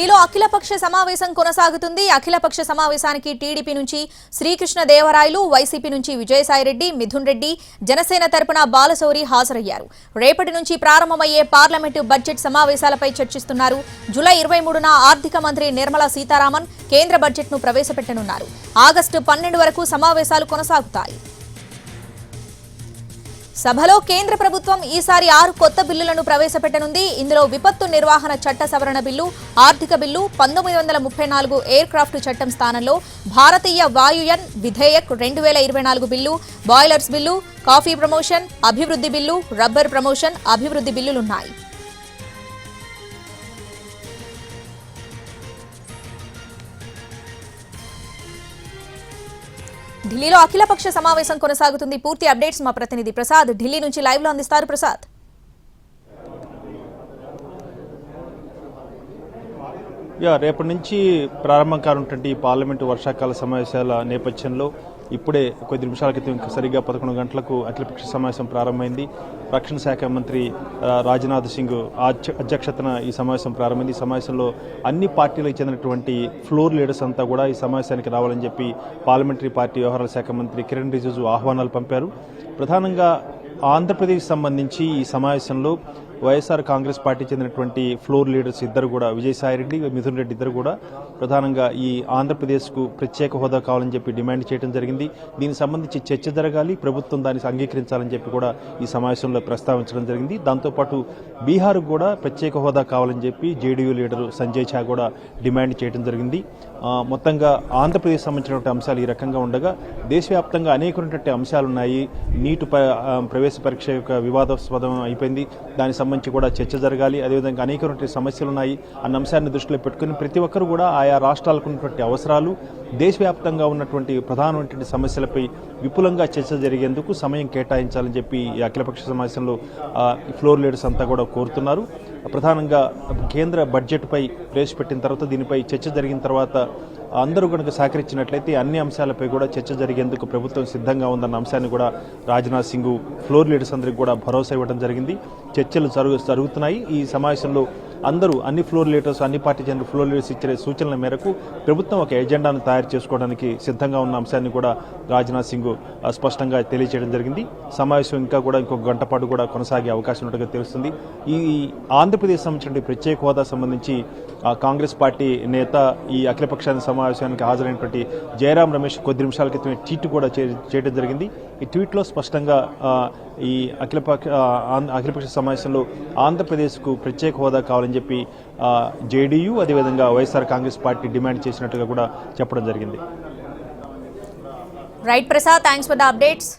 ఢిల్లీలో అఖిలపక్ష సమావేశం కొనసాగుతుంది. అఖిలపక్ష సమావేశానికి టీడీపీ నుంచి శ్రీకృష్ణ దేవరాయలు, వైసీపీ నుంచి విజయసాయిరెడ్డి, మిథున్ రెడ్డి, జనసేన తరపున బాలశౌరి హాజరయ్యారు. రేపటి నుంచి ప్రారంభమయ్యే పార్లమెంటు బడ్జెట్ సమావేశాలపై చర్చిస్తున్నారు. జూలై 23న ఆర్థిక మంత్రి నిర్మలా సీతారామన్ కేంద్ర బడ్జెట్ను ప్రవేశపెట్టనున్నారు. ఆగస్టు 12 వరకు సమావేశాలు కొనసాగుతాయి. సభలో కేంద్ర ప్రభుత్వం ఈసారి 6 కొత్త బిల్లులను ప్రవేశపెట్టనుంది. ఇందులో విపత్తు నిర్వహణ చట్ట సవరణ బిల్లు, ఆర్థిక బిల్లు, 1934 ఎయిర్ క్రాఫ్ట్ చట్టం స్థానంలో భారతీయ వాయుయన్ Vidheyak 2024 bill, boilers bill, coffee promotion అభివృద్ధి బిల్లు, రబ్బర్ ప్రమోషన్ అభివృద్ధి బిల్లులున్నాయి. ఢిల్లీలో అఖిలపక్ష సమావేశం కొనసాగుతుంది. పూర్తి అప్డేట్స్ మా ప్రతినిధి ప్రసాద్ ఢిల్లీ నుంచి లైవ్ లో అందిస్తారు. ప్రసాద్, రేపటి నుంచి ప్రారంభం కానున్నటువంటి పార్లమెంటు వర్షాకాల సమావేశాల నేపథ్యంలో ఇప్పుడే కొద్ది నిమిషాల క్రితం సరిగ్గా 11 గంటలకు అఖిలపక్ష సమావేశం ప్రారంభమైంది. రక్షణ శాఖ మంత్రి రాజ్నాథ్ సింగ్ అధ్యక్షతన ఈ సమావేశం ప్రారంభమైంది. ఈ సమావేశంలో అన్ని పార్టీలకు చెందినటువంటి ఫ్లోర్ లీడర్స్ అంతా కూడా ఈ సమావేశానికి రావాలని చెప్పి పార్లమెంటరీ పార్టీ వ్యవహారాల శాఖ మంత్రి కిరణ్ రిజిజు ఆహ్వానాలు పంపారు. ప్రధానంగా ఆంధ్రప్రదేశ్ సంబంధించి ఈ సమావేశంలో వైఎస్ఆర్ కాంగ్రెస్ పార్టీ చెందినటువంటి ఫ్లోర్ లీడర్స్ ఇద్దరు కూడా, విజయసాయిరెడ్డి, మిథున్ రెడ్డి ఇద్దరు కూడా ప్రధానంగా ఈ ఆంధ్రప్రదేశ్కు ప్రత్యేక హోదా కావాలని చెప్పి డిమాండ్ చేయడం జరిగింది. దీనికి సంబంధించి చర్చ జరగాలి, ప్రభుత్వం దాన్ని అంగీకరించాలని చెప్పి కూడా ఈ సమావేశంలో ప్రస్తావించడం జరిగింది. దాంతోపాటు బీహార్ కూడా ప్రత్యేక హోదా కావాలని చెప్పి జేడీయూ లీడరు సంజయ్ ఝా కూడా డిమాండ్ చేయడం జరిగింది. మొత్తంగా ఆంధ్రప్రదేశ్ సంబంధించినటువంటి అంశాలు ఈ రకంగా ఉండగా దేశవ్యాప్తంగా అనేకమైనటువంటి అంశాలు ఉన్నాయి. నీటు ప్రవేశ పరీక్ష యొక్క వివాదాస్పదం అయిపోయింది, దానికి సంబంధించి కూడా చర్చ జరగాలి. అదేవిధంగా అనేకమైనటువంటి సమస్యలు ఉన్నాయి అన్న అంశాన్ని దృష్టిలో పెట్టుకుని ప్రతి ఒక్కరు కూడా ఆయా రాష్ట్రాలకు ఉన్నటువంటి అవసరాలు, దేశవ్యాప్తంగా ఉన్నటువంటి ప్రధానమైనటువంటి సమస్యలపై విపులంగా చర్చ జరిగేందుకు సమయం కేటాయించాలని చెప్పి ఈ అఖిలపక్ష సమావేశంలో ఫ్లోర్ లీడర్స్ అంతా కూడా కోరుతున్నారు. ప్రధానంగా కేంద్ర బడ్జెట్పై ప్రవేశపెట్టిన తర్వాత దీనిపై చర్చ జరిగిన తర్వాత అందరూ కనుక సహకరించినట్లయితే అన్ని అంశాలపై కూడా చర్చ జరిగేందుకు ప్రభుత్వం సిద్ధంగా ఉందన్న అంశాన్ని కూడా రాజ్నాథ్ సింగ్ ఫ్లోర్ లీడర్స్ అందరికీ కూడా భరోసా ఇవ్వడం జరిగింది. చర్చలు జరుగుతున్నాయి. ఈ సమావేశంలో అందరూ అన్ని ఫ్లోర్ లీడర్స్, అన్ని పార్టీ చెందిన ఫ్లోర్ లీడర్స్ ఇచ్చే సూచనల మేరకు ప్రభుత్వం ఒక ఎజెండాను తయారు చేసుకోవడానికి సిద్ధంగా ఉన్న అంశాన్ని కూడా రాజ్నాథ్ సింగ్ స్పష్టంగా తెలియజేయడం జరిగింది. సమావేశం ఇంకా కూడా ఇంకొక గంట పాటు కూడా కొనసాగే అవకాశం ఉన్నట్టుగా తెలుస్తుంది. ఈ ఆంధ్రప్రదేశ్ సంబంధించిన ప్రత్యేక హోదా సంబంధించి కాంగ్రెస్ పార్టీ నేత ఈ అఖిలపక్ష సమావేశానికి హాజరైనటువంటి జయరాం రమేష్ కొద్ది నిమిషాల క్రితం ట్వీట్ కూడా చేయడం జరిగింది. ఈ ట్వీట్లో స్పష్టంగా ఈ అఖిలపక్ష సమావేశంలో ఆంధ్రప్రదేశ్కు ప్రత్యేక హోదా కావాలని చెప్పి జేడీయూ అదేవిధంగా వైఎస్ఆర్ కాంగ్రెస్ పార్టీ డిమాండ్ చేసినట్టుగా కూడా చెప్పడం జరిగింది. Right Prasad, thanks for the updates.